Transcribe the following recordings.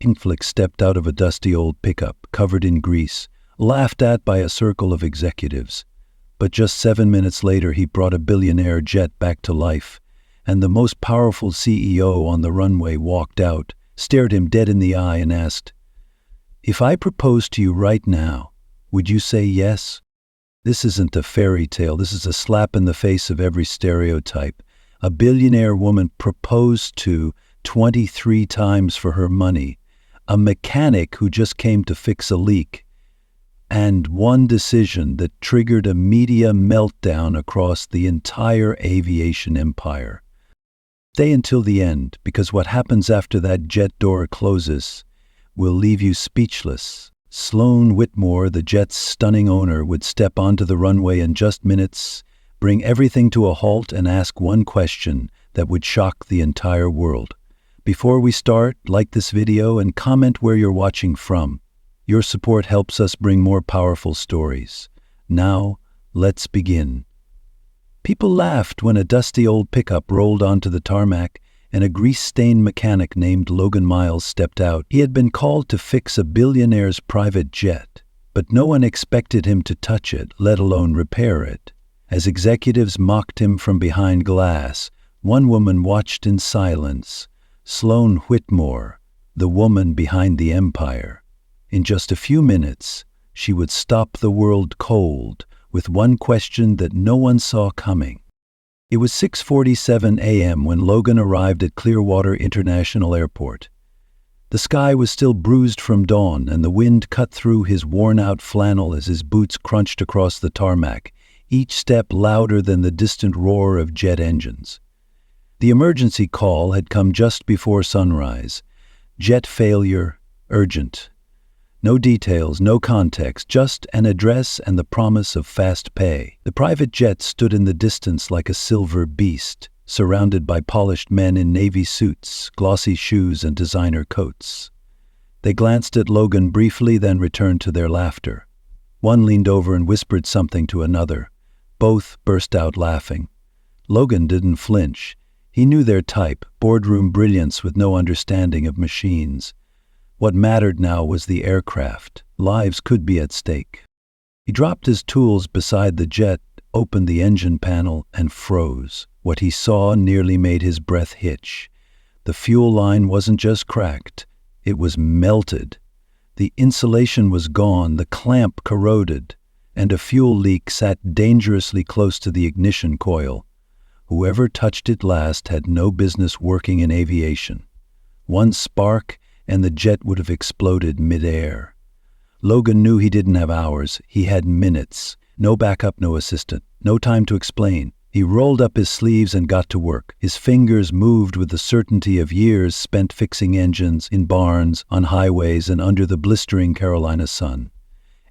Inflick stepped out of a dusty old pickup, covered in grease, laughed at by a circle of executives. But just 7 minutes later, he brought a Billionaire jet back to life, and the most powerful CEO on the runway walked out, stared him dead in the eye, and asked, "If I proposed to you right now, would you say yes?" This isn't a fairy tale. This is a slap in the face of every stereotype. A billionaire woman proposed to 23 times for her money, a mechanic who just came to fix a leak, and one decision that triggered a media meltdown across the entire aviation empire. Stay until the end, because what happens after that jet door closes will leave you speechless. Sloan Whitmore, the jet's stunning owner, would step onto the runway in just minutes, bring everything to a halt, and ask one question that would shock the entire world. Before we start, like this video and comment where you're watching from. Your support helps us bring more powerful stories. Now, let's begin. People laughed when a dusty old pickup rolled onto the tarmac and a grease-stained mechanic named Logan Miles stepped out. He had been called to fix a billionaire's private jet, but no one expected him to touch it, let alone repair it. As executives mocked him from behind glass, one woman watched in silence. Sloan Whitmore, the woman behind the empire. In just a few minutes, she would stop the world cold with one question that no one saw coming. It was 6:47 a.m. when Logan arrived at Clearwater International Airport. The sky was still bruised from dawn, and the wind cut through his worn-out flannel as his boots crunched across the tarmac, each step louder than the distant roar of jet engines. The emergency call had come just before sunrise. Jet failure, urgent. No details, no context, just an address and the promise of fast pay. The private jet stood in the distance like a silver beast, surrounded by polished men in navy suits, glossy shoes, and designer coats. They glanced at Logan briefly, then returned to their laughter. One leaned over and whispered something to another. Both burst out laughing. Logan didn't flinch. He knew their type, boardroom brilliance with no understanding of machines. What mattered now was the aircraft. Lives could be at stake. He dropped his tools beside the jet, opened the engine panel, and froze. What he saw nearly made his breath hitch. The fuel line wasn't just cracked, it was melted. The insulation was gone, the clamp corroded, and a fuel leak sat dangerously close to the ignition coil. Whoever touched it last had no business working in aviation. One spark, and the jet would have exploded mid-air. Logan knew he didn't have hours, he had minutes. No backup, no assistant, no time to explain. He rolled up his sleeves and got to work. His fingers moved with the certainty of years spent fixing engines in barns, on highways, and under the blistering Carolina sun.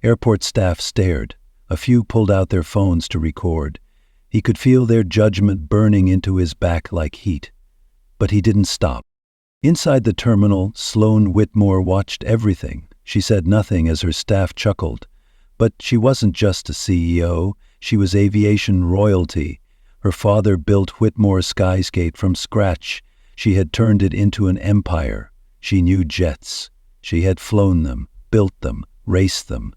Airport staff stared. A few pulled out their phones to record. He could feel their judgment burning into his back like heat. But he didn't stop. Inside the terminal, Sloan Whitmore watched everything. She said nothing as her staff chuckled. But she wasn't just a CEO, she was aviation royalty. Her father built Whitmore Skyscape from scratch. She had turned it into an empire. She knew jets. She had flown them, built them, raced them.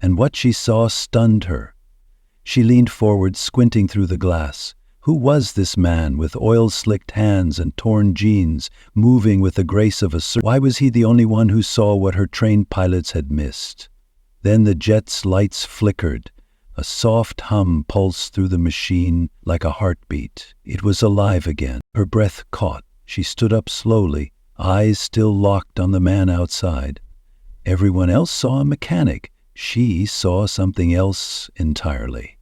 And what she saw stunned her. She leaned forward, squinting through the glass. Who was this man with oil-slicked hands and torn jeans, moving with the grace of a Why was he the only one who saw what her trained pilots had missed? Then the jet's lights flickered. A soft hum pulsed through the machine like a heartbeat. It was alive again. Her breath caught. She stood up slowly, eyes still locked on the man outside. Everyone else saw a mechanic. She saw something else entirely.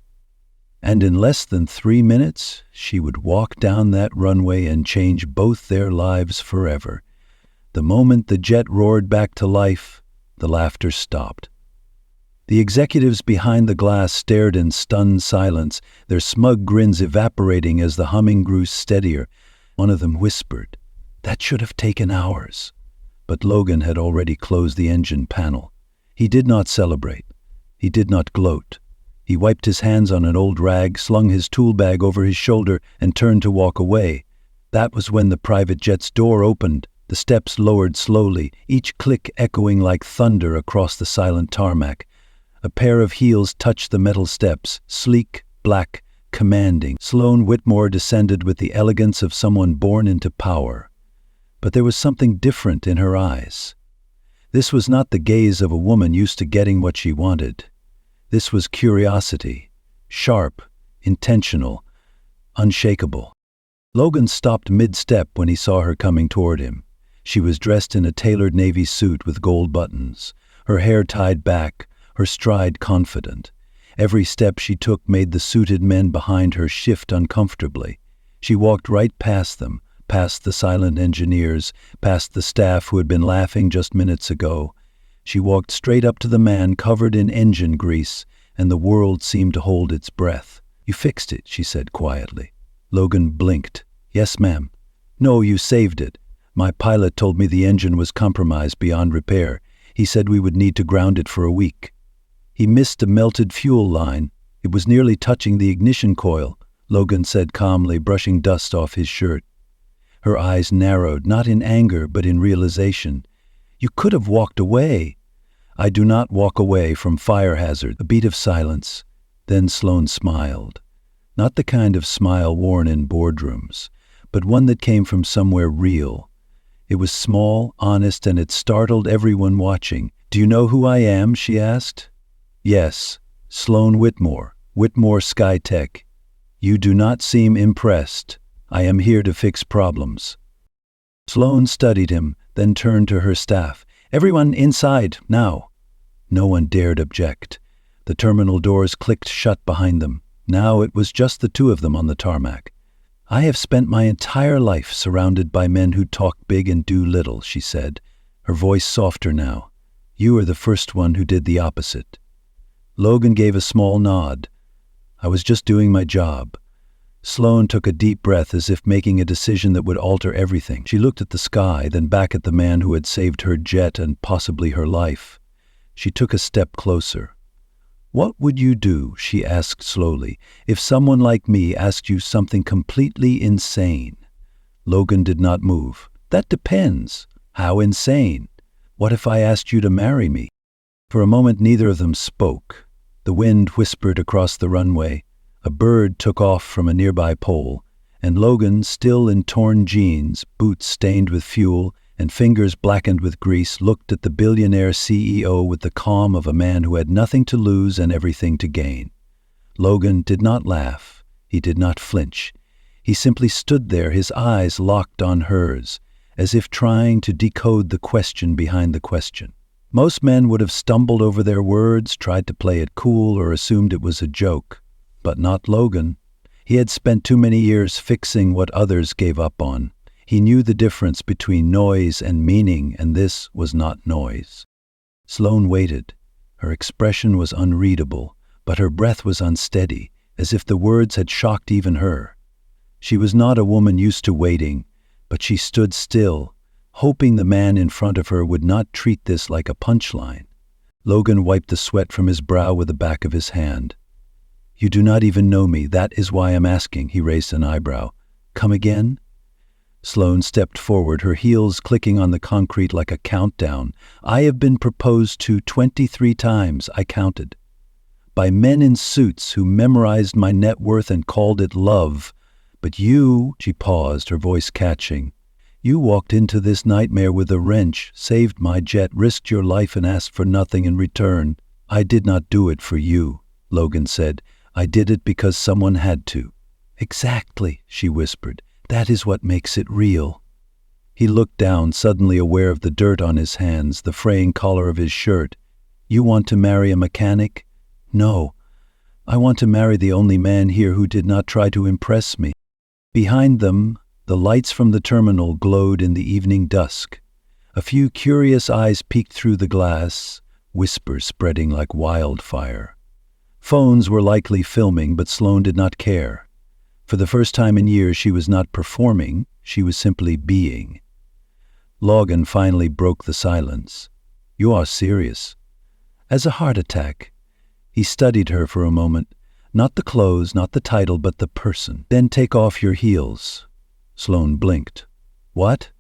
And in less than 3 minutes, she would walk down that runway and change both their lives forever. The moment the jet roared back to life, the laughter stopped. The executives behind the glass stared in stunned silence, their smug grins evaporating as the humming grew steadier. One of them whispered, "That should have taken hours." But Logan had already closed the engine panel. He did not celebrate. He did not gloat. He wiped his hands on an old rag, slung his tool bag over his shoulder, and turned to walk away. That was when the private jet's door opened. The The steps lowered slowly, each click echoing like thunder across the silent tarmac. A pair of heels touched the metal steps, sleek, black, commanding. Sloane Whitmore descended with the elegance of someone born into power. But there was something different in her eyes. This was not the gaze of a woman used to getting what she wanted. This was curiosity, sharp, intentional, unshakable. Logan stopped mid-step when he saw her coming toward him. She was dressed in a tailored navy suit with gold buttons, her hair tied back, her stride confident. Every step she took made the suited men behind her shift uncomfortably. She walked right past them, past the silent engineers, past the staff who had been laughing just minutes ago. She walked straight up to the man covered in engine grease, and the world seemed to hold its breath. "You fixed it," she said quietly. Logan blinked. "Yes, ma'am." "No, you saved it. My pilot told me the engine was compromised beyond repair. He said we would need to ground it for a week." He missed a melted fuel line. It was nearly touching the ignition coil, Logan said calmly, brushing dust off his shirt. Her eyes narrowed, not in anger, but in realization. "You could have walked away." "I do not walk away from fire hazard." A beat of silence. Then Sloane smiled. Not the kind of smile worn in boardrooms, but one that came from somewhere real. It was small, honest, and it startled everyone watching. "Do you know who I am?" she asked. "Yes, Sloane Whitmore, Whitmore Skytech. You do not seem impressed. I am here to fix problems." Sloane studied him, then turned to her staff. "Everyone inside, now." No one dared object. The terminal doors clicked shut behind them. Now it was just the two of them on the tarmac. "I have spent my entire life surrounded by men who talk big and do little," she said, her voice softer now. "You are the first one who did the opposite." Logan gave a small nod. "I was just doing my job." Sloane took a deep breath as if making a decision that would alter everything. She looked at the sky, then back at the man who had saved her jet and possibly her life. She took a step closer. "What would you do," she asked slowly, "if someone like me asked you something completely insane?" Logan did not move. "That depends. How insane? What if I asked you to marry me?" For a moment neither of them spoke. The wind whispered across the runway. A bird took off from a nearby pole, and Logan, still in torn jeans, boots stained with fuel, and fingers blackened with grease, looked at the billionaire CEO with the calm of a man who had nothing to lose and everything to gain. Logan did not laugh. He did not flinch. He simply stood there, his eyes locked on hers, as if trying to decode the question behind the question. Most men would have stumbled over their words, tried to play it cool, or assumed it was a joke. But not Logan. He had spent too many years fixing what others gave up on. He knew the difference between noise and meaning, and this was not noise. Sloane waited. Her expression was unreadable, but her breath was unsteady, as if the words had shocked even her. She was not a woman used to waiting, but she stood still, hoping the man in front of her would not treat this like a punchline. Logan wiped the sweat from his brow with the back of his hand. "You do not even know me. That is why I'm asking." He raised an eyebrow. "Come again?" Sloane stepped forward, her heels clicking on the concrete like a countdown. "I have been proposed to 23 times, I counted. By men in suits who memorized my net worth and called it love. But you," she paused, her voice catching, "you walked into this nightmare with a wrench, saved my jet, risked your life and asked for nothing in return." "I did not do it for you," Logan said. "I did it because someone had to." "Exactly," she whispered. "That is what makes it real." He looked down, suddenly aware of the dirt on his hands, the fraying collar of his shirt. "You want to marry a mechanic?" "No. I want to marry the only man here who did not try to impress me." Behind them, the lights from the terminal glowed in the evening dusk. A few curious eyes peeked through the glass, whispers spreading like wildfire. Phones were likely filming, but Sloane did not care. For the first time in years, she was not performing, she was simply being. Logan finally broke the silence. "You are serious?" "As a heart attack." He studied her for a moment. "Not the clothes, not the title, but the person." "Then take off your heels." Sloane blinked. "What?"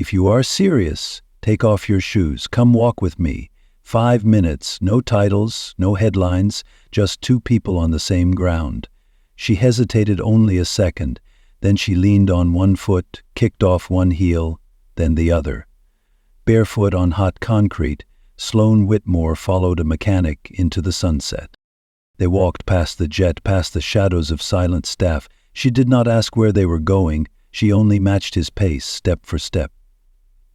If you are serious, take off your shoes. Come walk with me. 5 minutes, no titles, no headlines, just two people on the same ground. She hesitated only a second. Then she leaned on one foot, kicked off one heel, then the other. Barefoot on hot concrete, Sloan Whitmore followed a mechanic into the sunset. They walked past the jet, past the shadows of silent staff. She did not ask where they were going. She only matched his pace, step for step.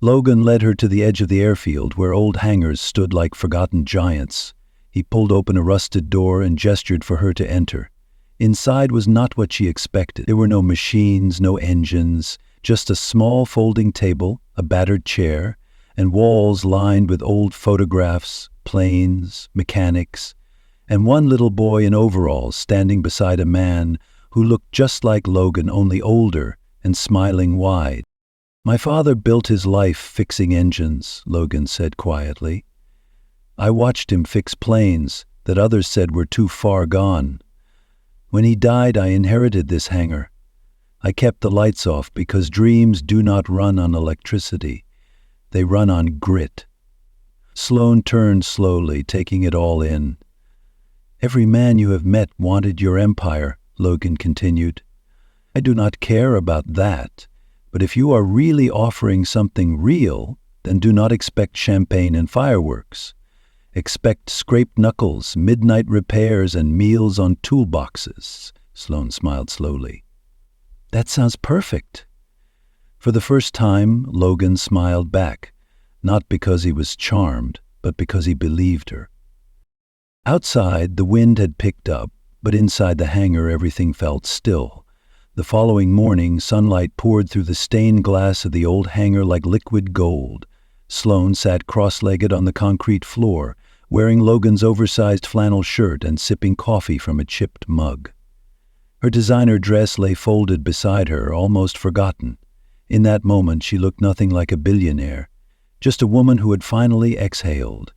Logan led her to the edge of the airfield, where old hangars stood like forgotten giants. He pulled open a rusted door and gestured for her to enter. Inside was not what she expected. There were no machines, no engines, just a small folding table, a battered chair, and walls lined with old photographs, planes, mechanics, and one little boy in overalls standing beside a man who looked just like Logan, only older and smiling wide. "My father built his life fixing engines," Logan said quietly. "I watched him fix planes that others said were too far gone. When he died, I inherited this hangar. I kept the lights off because dreams do not run on electricity. They run on grit." Sloan turned slowly, taking it all in. "Every man you have met wanted your empire," Logan continued. "I do not care about that, but if you are really offering something real, then do not expect champagne and fireworks. Expect scraped knuckles, midnight repairs, and meals on toolboxes." Sloan smiled slowly. "That sounds perfect." For the first time, Logan smiled back, not because he was charmed, but because he believed her. Outside, the wind had picked up, but inside the hangar everything felt still. The following morning, sunlight poured through the stained glass of the old hangar like liquid gold. Sloan sat cross-legged on the concrete floor, wearing Logan's oversized flannel shirt and sipping coffee from a chipped mug. Her designer dress lay folded beside her, almost forgotten. In that moment, she looked nothing like a billionaire, just a woman who had finally exhaled.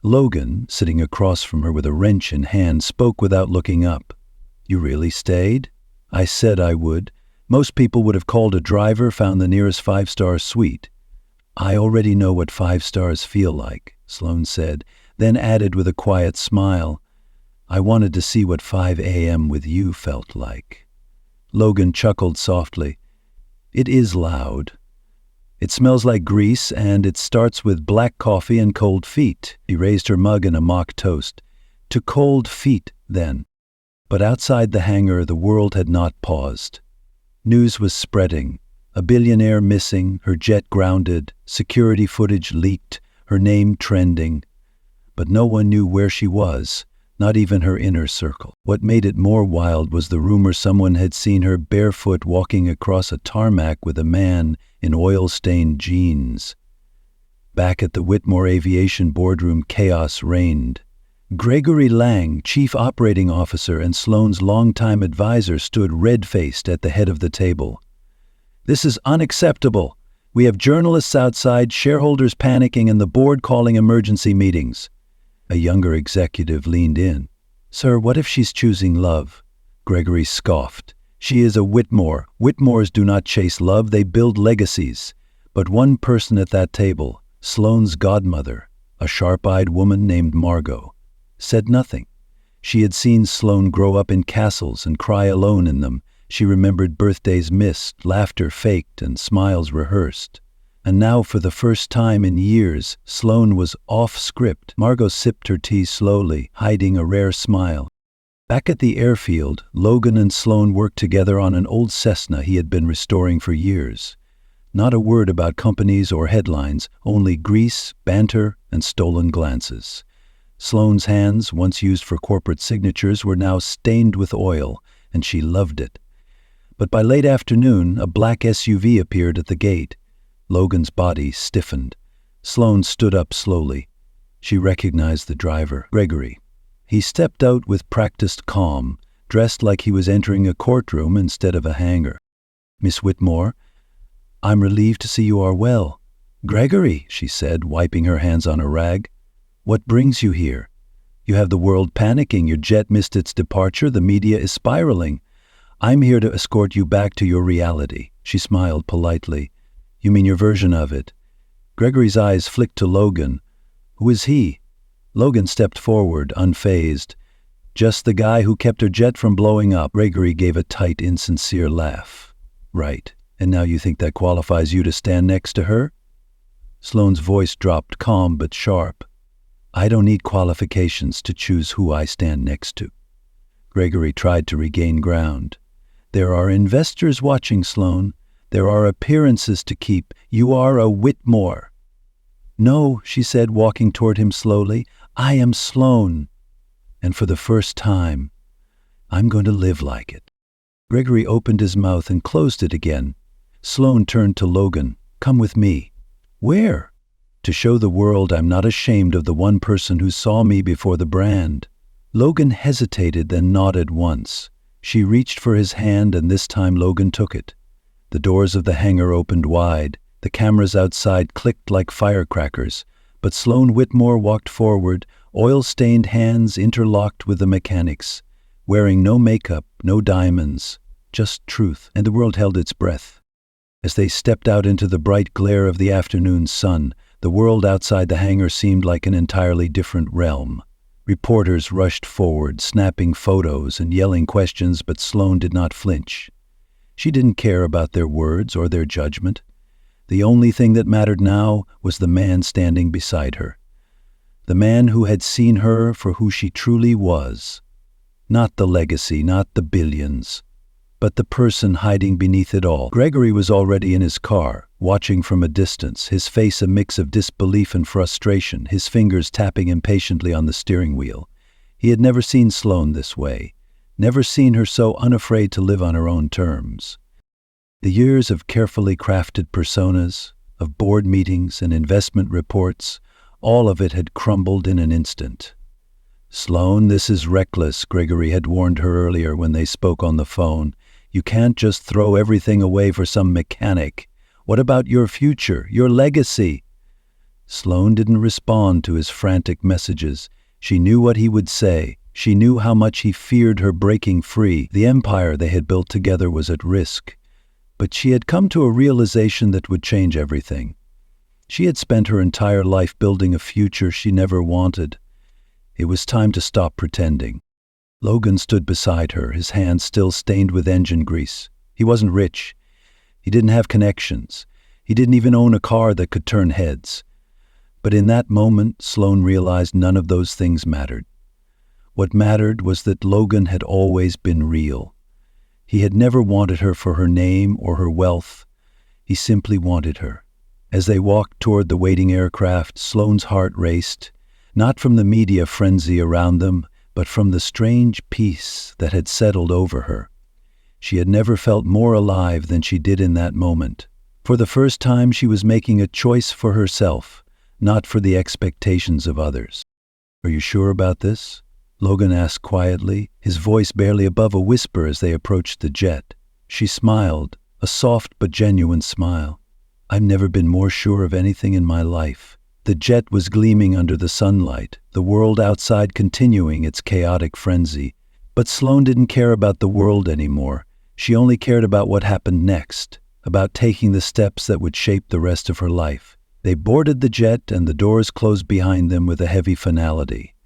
Logan, sitting across from her with a wrench in hand, spoke without looking up. "You really stayed?" "I said I would. Most people would have called a driver, found the nearest five-star suite." "I already know what 5 stars feel like," Sloan said, then added with a quiet smile, "I wanted to see what 5 a.m. with you felt like." Logan chuckled softly. "It is loud. It smells like grease, and it starts with black coffee and cold feet." She raised her mug in a mock toast. "To cold feet, then." But outside the hangar, the world had not paused. News was spreading. A billionaire missing, her jet grounded, security footage leaked, her name trending. But no one knew where she was, not even her inner circle. What made it more wild was the rumor someone had seen her barefoot walking across a tarmac with a man in oil-stained jeans. Back at the Whitmore Aviation boardroom, chaos reigned. Gregory Lang, chief operating officer and Sloan's longtime advisor, stood red-faced at the head of the table. "This is unacceptable. We have journalists outside, shareholders panicking, and the board calling emergency meetings." A younger executive leaned in. "Sir, what if she's choosing love?" Gregory scoffed. "She is a Whitmore. Whitmores do not chase love, they build legacies." But one person at that table, Sloan's godmother, a sharp-eyed woman named Margot, said nothing. She had seen Sloan grow up in castles and cry alone in them. She remembered birthdays missed, laughter faked, and smiles rehearsed. And now, for the first time in years, Sloan was off script. Margot sipped her tea slowly, hiding a rare smile. Back at the airfield, Logan and Sloan worked together on an old Cessna he had been restoring for years. Not a word about companies or headlines, only grease, banter, and stolen glances. Sloan's hands, once used for corporate signatures, were now stained with oil, and she loved it. But by late afternoon, a black SUV appeared at the gate. Logan's body stiffened. Sloan stood up slowly. She recognized the driver, Gregory. He stepped out with practiced calm, dressed like he was entering a courtroom instead of a hangar. "Miss Whitmore, I'm relieved to see you are well." "Gregory," she said, wiping her hands on a rag, "what brings you here? You have the world panicking. Your jet missed its departure. The media is spiraling. I'm here to escort you back to your reality." She smiled politely. You mean your version of it? Gregory's eyes flicked to Logan. Who is he? Logan stepped forward, unfazed. Just the guy who kept her jet from blowing up. Gregory gave a tight, insincere laugh. Right. And now you think that qualifies you to stand next to her? Sloane's voice dropped, calm but sharp. I don't need qualifications to choose who I stand next to. Gregory tried to regain ground. There are investors watching, Sloane. There are appearances to keep. You are a Whitmore. No, she said, walking toward him slowly. I am Sloane. And for the first time, I'm going to live like it. Gregory opened his mouth and closed it again. Sloane turned to Logan. Come with me. Where? To show the world I'm not ashamed of the one person who saw me before the brand. Logan hesitated, then nodded once. She reached for his hand, and this time Logan took it. The doors of the hangar opened wide. The cameras outside clicked like firecrackers. But Sloane Whitmore walked forward, oil-stained hands interlocked with the mechanics, wearing no makeup, no diamonds, just truth, and the world held its breath. As they stepped out into the bright glare of the afternoon sun, the world outside the hangar seemed like an entirely different realm. Reporters rushed forward, snapping photos and yelling questions, but Sloane did not flinch. She didn't care about their words or their judgment. The only thing that mattered now was the man standing beside her. The man who had seen her for who she truly was. Not the legacy, not the billions, but the person hiding beneath it all. Gregory was already in his car, watching from a distance, his face a mix of disbelief and frustration, his fingers tapping impatiently on the steering wheel. He had never seen Sloane this way, never seen her so unafraid to live on her own terms. The years of carefully crafted personas, of board meetings and investment reports, all of it had crumbled in an instant. Sloane, this is reckless, Gregory had warned her earlier when they spoke on the phone. You can't just throw everything away for some mechanic. What about your future, your legacy? Sloane didn't respond to his frantic messages. She knew what he would say. She knew how much he feared her breaking free. The empire they had built together was at risk. But she had come to a realization that would change everything. She had spent her entire life building a future she never wanted. It was time to stop pretending. Logan stood beside her, his hands still stained with engine grease. He wasn't rich. He didn't have connections. He didn't even own a car that could turn heads. But in that moment, Sloane realized none of those things mattered. What mattered was that Logan had always been real. He had never wanted her for her name or her wealth. He simply wanted her. As they walked toward the waiting aircraft, Sloane's heart raced, not from the media frenzy around them, but from the strange peace that had settled over her. She had never felt more alive than she did in that moment. For the first time, she was making a choice for herself, not for the expectations of others. Are you sure about this? Logan asked quietly, his voice barely above a whisper as they approached the jet. She smiled, a soft but genuine smile. I've never been more sure of anything in my life. The jet was gleaming under the sunlight, the world outside continuing its chaotic frenzy. But Sloane didn't care about the world anymore. She only cared about what happened next, about taking the steps that would shape the rest of her life. They boarded the jet and the doors closed behind them with a heavy finality.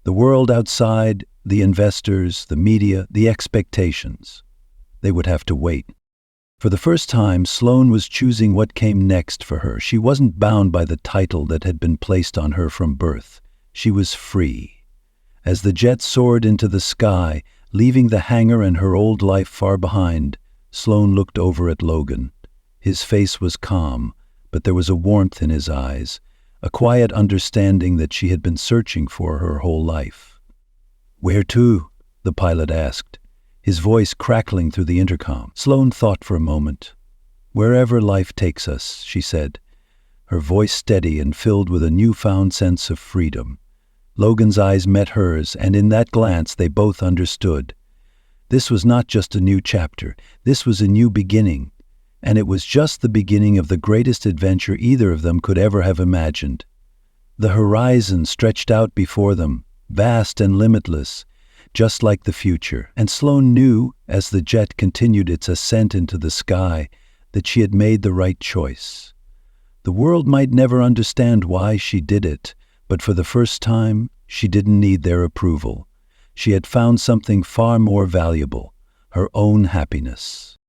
The world outside, the investors, the media, the expectations. They would have to wait. For the first time, Sloane was choosing what came next for her. She wasn't bound by the title that had been placed on her from birth. She was free. As the jet soared into the sky, leaving the hangar and her old life far behind, Sloane looked over at Logan. His face was calm, but there was a warmth in his eyes, a quiet understanding that she had been searching for her whole life. "Where to?" the pilot asked, his voice crackling through the intercom. Sloane thought for a moment. "Wherever life takes us," she said, her voice steady and filled with a newfound sense of freedom. Logan's eyes met hers, and in that glance they both understood. This was not just a new chapter, this was a new beginning, and it was just the beginning of the greatest adventure either of them could ever have imagined. The horizon stretched out before them, vast and limitless, just like the future, and Sloane knew, as the jet continued its ascent into the sky, that she had made the right choice. The world might never understand why she did it, but for the first time, she didn't need their approval. She had found something far more valuable, her own happiness.